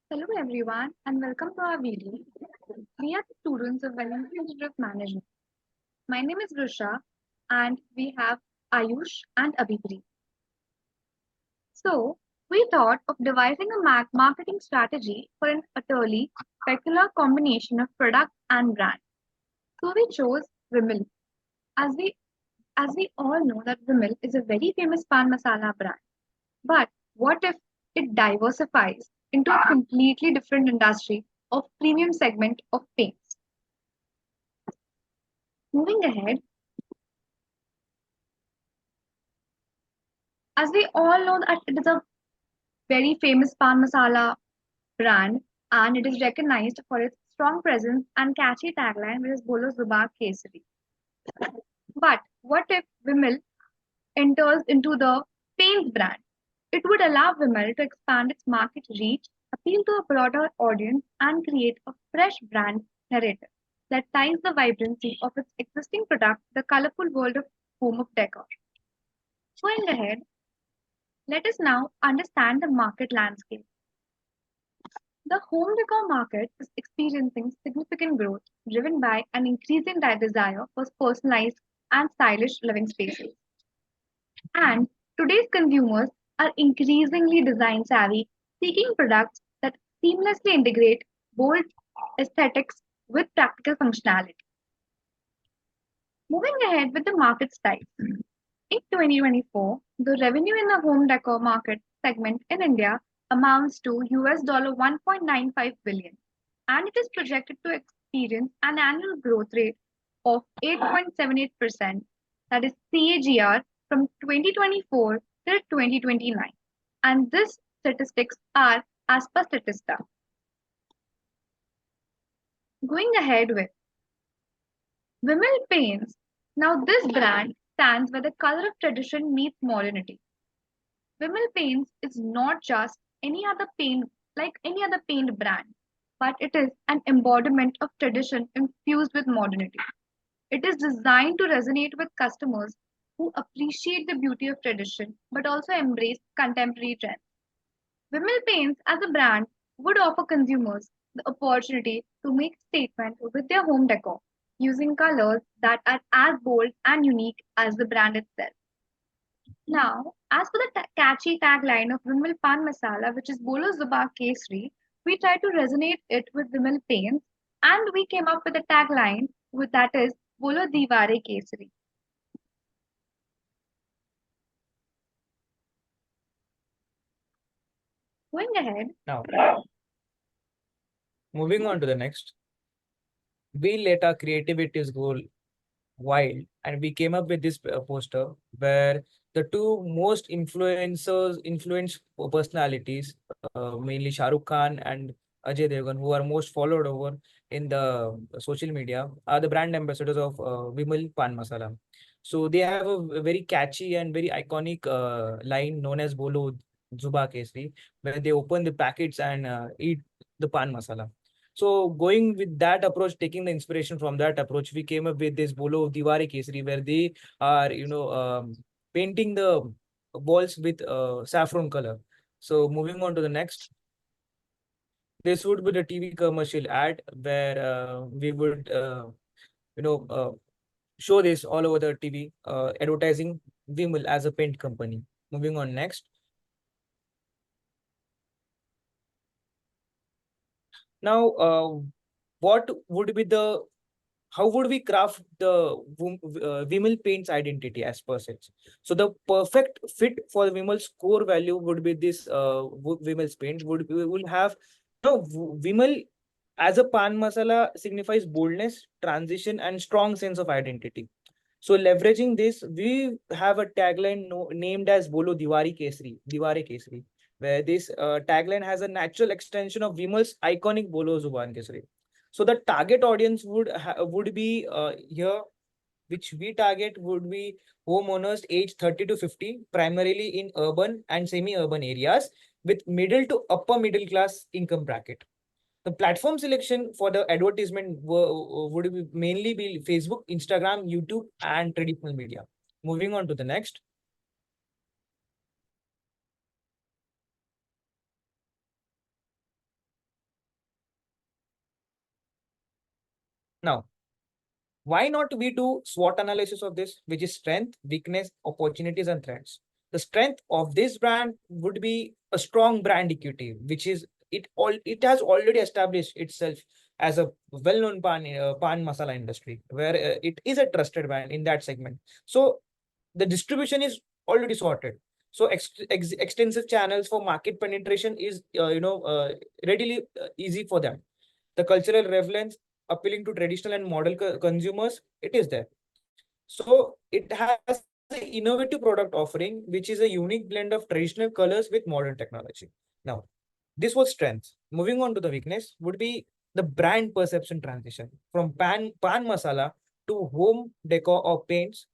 Hello everyone and welcome to our video. We are students of Wellington Institute of Management. My name is Rusha and we have Ayush and Abhipri. So we thought of devising a marketing strategy for an utterly peculiar combination of product and brand. So we chose Vimal. As we as we all know that Vimal is a very famous pan masala brand. But what if it diversifies into a completely different industry of premium segment of paints? Moving ahead, as we all know that it is a very famous pan masala brand and it is recognized for its strong presence and catchy tagline which is Bolo Zubaa Kesari. But what if Vimal enters into the paints brand? It would allow Vimal to expand its market reach, appeal to a broader audience, and create a fresh brand narrative that ties the vibrancy of its existing product to the colorful world of home of decor. Going ahead, let us now understand the market landscape. The home decor market is experiencing significant growth, driven by an increasing desire for personalized and stylish living spaces. And today's consumers are increasingly design savvy, seeking products that seamlessly integrate bold aesthetics with practical functionality. Moving ahead with the market size. In 2024, the revenue in the home decor market segment in India amounts to $1.95 billion, and it is projected to experience an annual growth rate of 8.78%, that is CAGR, from 2024 till 2029. And these statistics are as per Statista. Going ahead with Vimal Paints. Now, this brand stands where the color of tradition meets modernity. Vimal Paints is not just any other paint brand, but it is an embodiment of tradition infused with modernity. It is designed to resonate with customers who appreciate the beauty of tradition but also embrace contemporary trends. Vimal Paints as a brand would offer consumers the opportunity to make statement with their home decor using colors that are as bold and unique as the brand itself. Now, as for the catchy tagline of Vimal Pan Masala, which is Bolo Zuba Kesri, we try to resonate it with Vimal Paints and we came up with a tagline with that is Bolo Diware Kesri. Going ahead, Now, moving on to the next, we let our creativities go wild and we came up with this poster where the two most influenced personalities, mainly Shah Rukh Khan and Ajay Devgan, who are most followed over in the social media, are the brand ambassadors of Vimal Pan Masala. So they have a very catchy and very iconic line known as Bolo Zuba Kesri, where they open the packets and eat the pan masala. So going with that approach, taking the inspiration from that approach, we came up with this Bolo Diwari Kesari, where they are, painting the walls with saffron color. So moving on to the next, this would be the TV commercial ad where we would, you know, uh, show this all over the TV, advertising Vimal as a paint company. Moving on next. Now, what would be the how would we craft the Vimal Paint's identity as per se? So the perfect fit for Vimal's core value would be this Vimal's Paint we will have Vimal as a pan masala signifies boldness, transition, and strong sense of identity. So leveraging this, we have a tagline named as Bolo Diware Kesri, where this tagline has a natural extension of Vimal's iconic Bolo Zuban Kesri. So the target audience would be here, which we target would be homeowners aged 30 to 50, primarily in urban and semi-urban areas with middle to upper middle class income bracket. The platform selection for the advertisement would be mainly be Facebook, Instagram, YouTube, and traditional media. Moving on to the next. Now, why not we do SWOT analysis of this, which is strength, weakness, opportunities, and threats. The strength of this brand would be a strong brand equity, which is it has already established itself as a well-known pan masala industry, where it is a trusted brand in that segment. So the distribution is already sorted. So extensive channels for market penetration is readily easy for them. The cultural relevance appealing to traditional and modern consumers, it is there. So it has an innovative product offering, which is a unique blend of traditional colors with modern technology. Now, this was strength. Moving on to the weakness would be the brand perception transition from pan masala to home decor or paints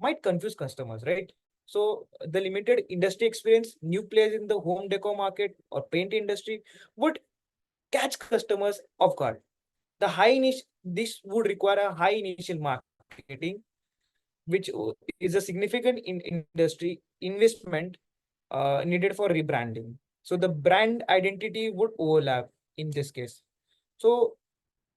might confuse customers, right? So the limited industry experience, new players in the home decor market or paint industry would catch customers off guard. This would require a high initial marketing, which is a significant industry investment needed for rebranding. So the brand identity would overlap in this case. So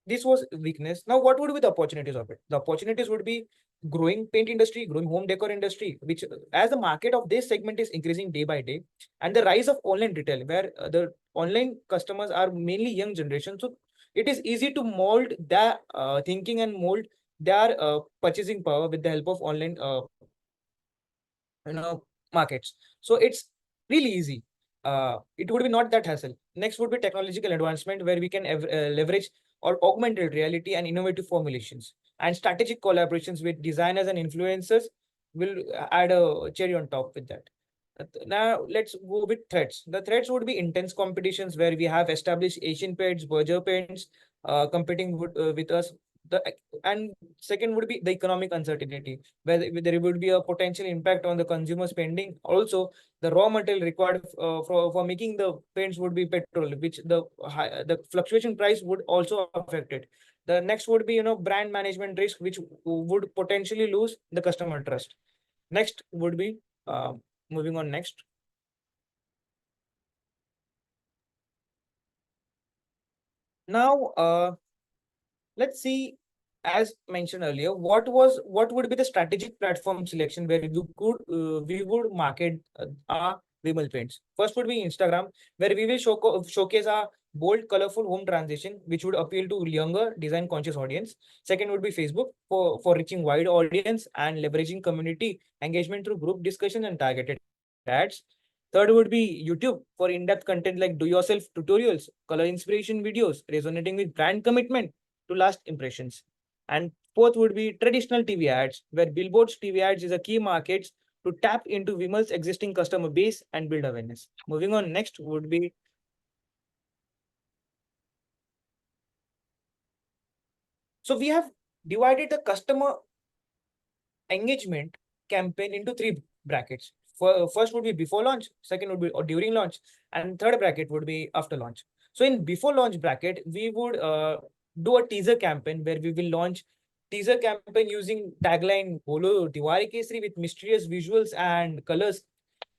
this was weakness. Now, what would be the opportunities of it? The opportunities would be growing paint industry, growing home decor industry, which as the market of this segment is increasing day by day, and the rise of online retail, where the online customers are mainly young generation. So it is easy to mold their thinking and mold their purchasing power with the help of online markets. So it's really easy. It would be not that hassle. Next would be technological advancement, where we can leverage or augmented reality and innovative formulations and strategic collaborations with designers and influencers will add a cherry on top with that. Now let's go with threats. The threats would be intense competitions, where we have established Asian paints, Berger paints competing with us. The and second would be the economic uncertainty, where there would be a potential impact on the consumer spending. Also, the raw material required for making the paints would be petrol, which the fluctuation price would also affect it. The next would be brand management risk, which would potentially lose the customer trust. Next would be moving on next. Now, let's see, as mentioned earlier, what would be the strategic platform selection where we would market our Vimal paints. First would be Instagram, where we will showcase our bold, colorful home transition, which would appeal to younger, design conscious audience. Second would be Facebook for reaching wide audience and leveraging community engagement through group discussion and targeted ads. Third would be YouTube for in-depth content like do-yourself tutorials, color inspiration videos, resonating with brand commitment to last impressions. And fourth would be traditional TV ads, where billboards TV ads is a key market to tap into Vimal's existing customer base and build awareness. Moving on, next would be, so we have divided the customer engagement campaign into three brackets. First would be before launch, second would be or during launch, and third bracket would be after launch. So in before launch bracket, we would do a teaser campaign where we will launch teaser campaign using tagline Bolo Diwali Kesari with mysterious visuals and colors,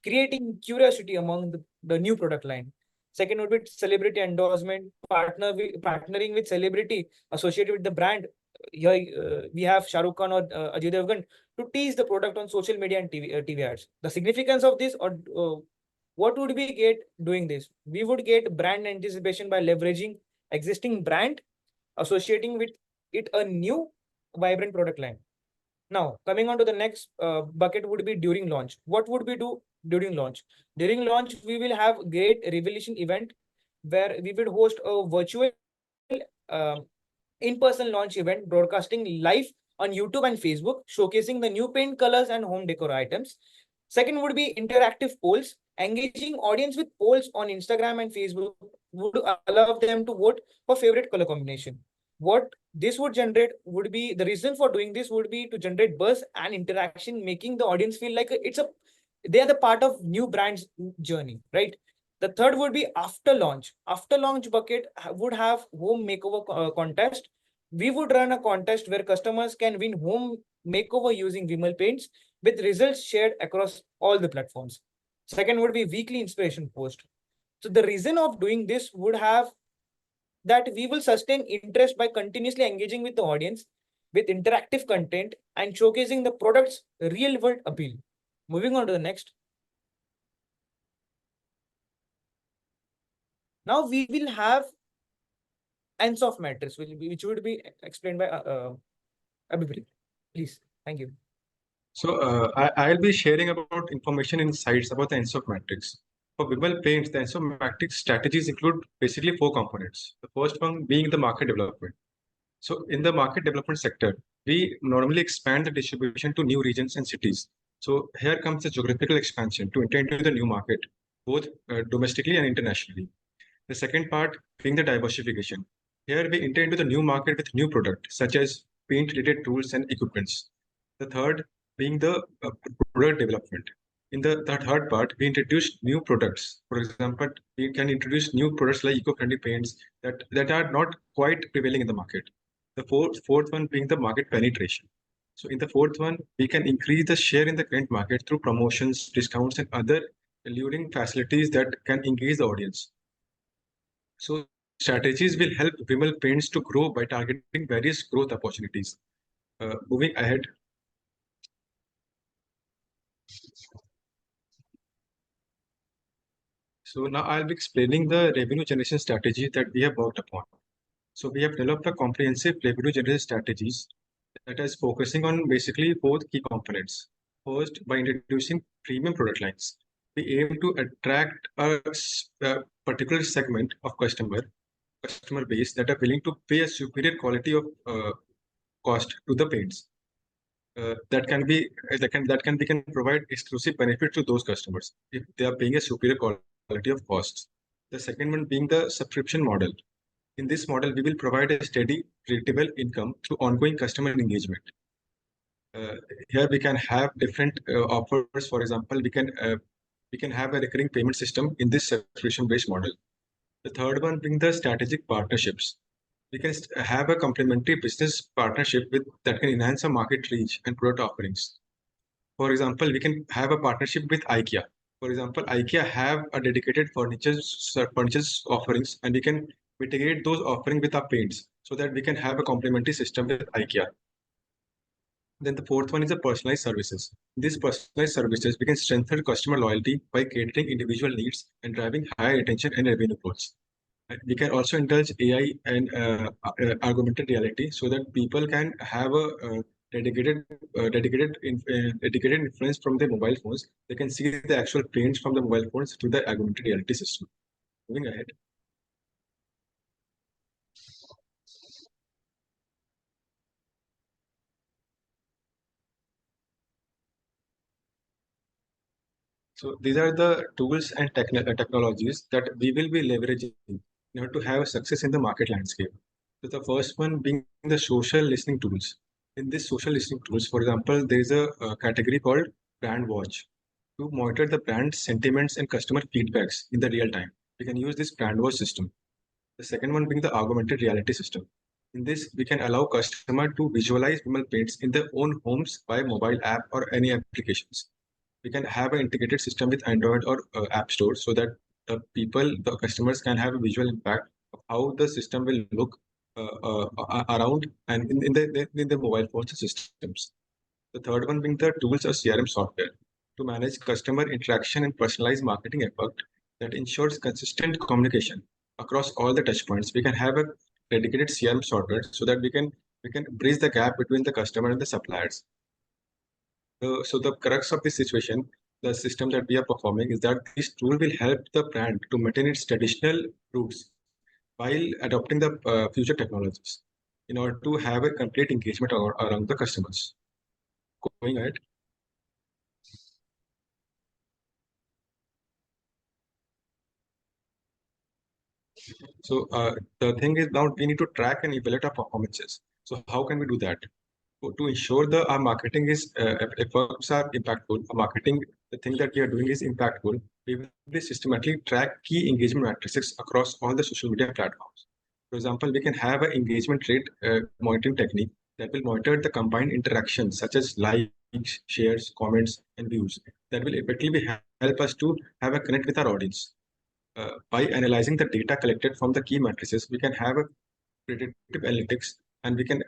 creating curiosity among the new product line. Second would be celebrity endorsement, partnering with celebrity associated with the brand. Here we have Shah Rukh Khan or Ajay Devgan to tease the product on social media and TV ads. The significance of this, or what would we get doing this? We would get brand anticipation by leveraging existing brand, associating with it a new vibrant product line. Now, coming on to the next bucket would be during launch. What would we do during launch? During launch, we will have great revelation event where we will host a virtual in-person launch event broadcasting live on YouTube and Facebook, showcasing the new paint colors and home decor items. Second would be interactive polls, engaging audience with polls on Instagram and Facebook would allow them to vote for favorite color combination. What this would generate would be the reason for doing this would be to generate buzz and interaction, making the audience feel like they are the part of new brand's journey, right? The third would be after launch. After launch bucket would have home makeover contest. We would run a contest where customers can win home makeover using Vimal paints with results shared across all the platforms. Second would be weekly inspiration post. So the reason of doing this would have that we will sustain interest by continuously engaging with the audience with interactive content and showcasing the product's real world appeal. Moving on to the next. Now we will have ends of matrix, which would be explained by Abhiprit. Please, thank you. So I'll be sharing about information insights about the ENSOF matrix. For Vimal Paints, the ENSOF matrix strategies include basically four components. The first one being the market development. So in the market development sector, we normally expand the distribution to new regions and cities. So here comes the geographical expansion to enter into the new market, both domestically and internationally. The second part being the diversification. Here we enter into the new market with new products such as paint-related tools and equipments. The third being the product development. In the third part, we introduce new products. For example, we can introduce new products like eco-friendly paints that are not quite prevailing in the market. The fourth one being the market penetration. So in the fourth one, we can increase the share in the current market through promotions, discounts, and other alluring facilities that can engage the audience. So these strategies will help Vimal Paints to grow by targeting various growth opportunities. Moving ahead. So now I'll be explaining the revenue generation strategy that we have worked upon. So we have developed a comprehensive revenue generation strategies that is focusing on basically both key components. First, by introducing premium product lines, we aim to attract a particular segment of customer base that are willing to pay a superior quality of cost to the paints. That can provide exclusive benefit to those customers if they are paying a superior quality of costs. The second one being the subscription model. In this model, we will provide a steady, predictable income through ongoing customer engagement. Here we can have different offers. For example, we can have a recurring payment system in this subscription-based model. The third one being the strategic partnerships. We can have a complementary business partnership with that can enhance our market reach and product offerings. For example, we can have a partnership with IKEA. For example, IKEA have a dedicated furniture offerings, and we can mitigate those offerings with our paints so that we can have a complementary system with IKEA. Then the fourth one is the personalized services. In these personalized services, we can strengthen customer loyalty by catering individual needs and driving higher retention and revenue growth. We can also indulge AI and augmented reality so that people can have a dedicated influence from their mobile phones. They can see the actual paints from the mobile phones to the augmented reality system. Moving ahead. So these are the tools and technologies that we will be leveraging in order to have success in the market landscape. So the first one being the social listening tools. In this social listening tools, for example, there is a category called brand watch to monitor the brand sentiments and customer feedbacks in the real time. We can use this brand watch system. The second one being the augmented reality system. In this, we can allow customer to visualize Vimal paints in their own homes by mobile app or any applications. We can have an integrated system with Android or App Store so that the customers can have a visual impact of how the system will look around and in the mobile phones systems. The third one being the tools or CRM software to manage customer interaction and personalized marketing effort that ensures consistent communication across all the touch points. We can have a dedicated CRM software so that we can bridge the gap between the customer and the suppliers. So the crux of this situation, the system that we are performing, is that this tool will help the brand to maintain its traditional roots while adopting the future technologies in order to have a complete engagement around the customers. Going ahead. So the thing is now we need to track and evaluate our performances. So how can we do that? To ensure our marketing is efforts are impactful, the thing that we are doing is impactful, we will systematically track key engagement matrices across all the social media platforms. For example, we can have an engagement rate monitoring technique that will monitor the combined interactions such as likes, shares, comments, and views that will effectively help us to have a connect with our audience. By analyzing the data collected from the key matrices, we can have a predictive analytics, and we can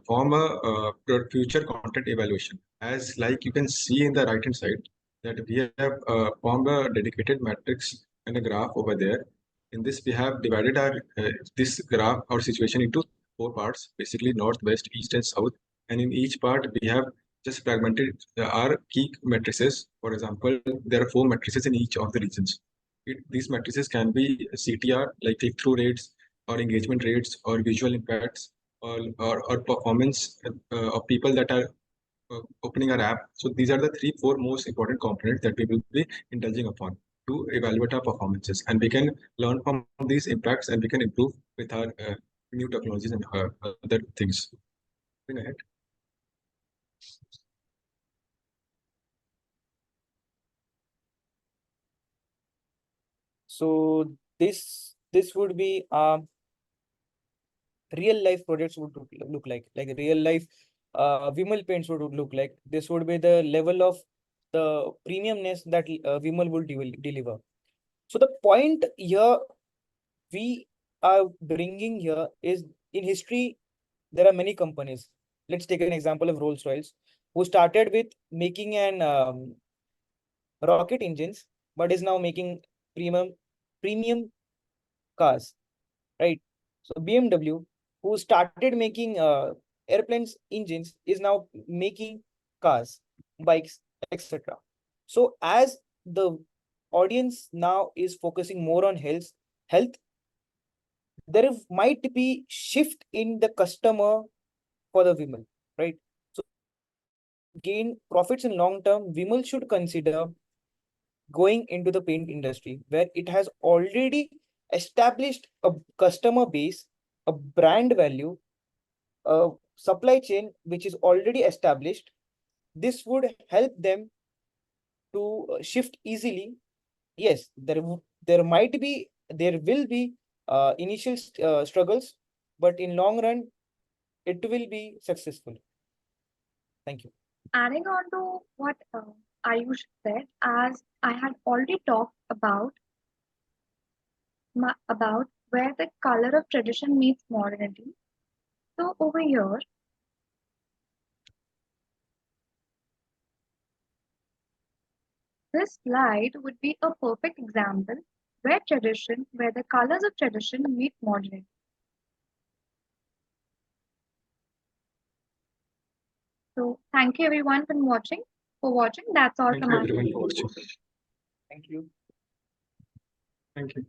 form a future content evaluation. As like you can see in the right hand side that we have formed a dedicated matrix and a graph over there. In this, we have divided our this graph or situation into four parts, basically north, west, east, and south. And in each part, we have just fragmented our key matrices. For example, there are four matrices in each of the regions. These matrices can be CTR, like click-through rates, or engagement rates, or visual impacts, or performance of people that are opening our app. So these are the four most important components that we will be indulging upon to evaluate our performances, and we can learn from these impacts, and we can improve with our new technologies and other things. Moving ahead. So this would be real life projects would look like real life Vimal paints would look like. This would be the level of the premiumness that Vimal will deliver. So the point here we are bringing here is, in history there are many companies. Let's take an example of Rolls-Royce, who started with making an rocket engines, but is now making premium cars, right? So BMW, who started making airplanes engines, is now making cars, bikes, etc. So as the audience now is focusing more on health, there might be shift in the customer for the Vimal, right? So gain profits in long term, Vimal should consider going into the paint industry where it has already established a customer base, a brand value, a supply chain which is already established. This would help them to shift easily. Yes, there will be initial struggles, but in long run, it will be successful. Thank you. Adding on to what Ayush said, as I had already talked about where the color of tradition meets modernity. So over here, this slide would be a perfect example where the colors of tradition meet modernity. So thank you everyone for watching. That's all Thank from you us. everyone for watching. Thank you. Thank you.